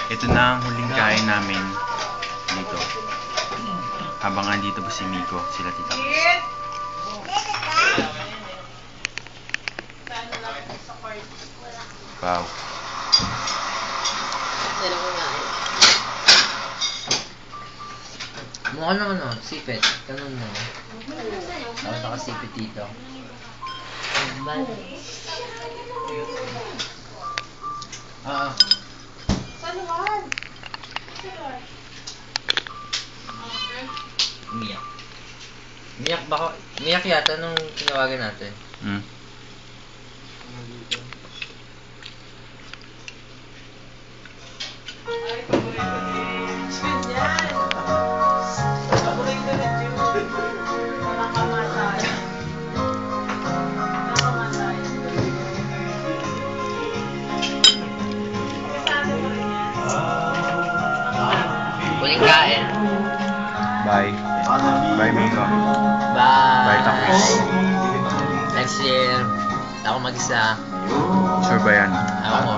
Ito na ang huling kain namin dito. Habang andito po si Miko, sila Tita Chris. Wow. Sino kumain? Mukha naman o, sipit. Ganun mo. Ako nakasipit dito. Saluhan! Umiyak. Umiyak ba ako? Umiyak yata nung tinawagan natin. Hmm. Ay, paborito ni Jun yan! Paborito ni Jun! Nakamatay. Nakamatay. Kasama mo rin yan. Huling kain. Bye. Bye, Miko. Bye. Bye, Tita Chris. Next year, ako mag-isa. Sure ba yan? Ako mo.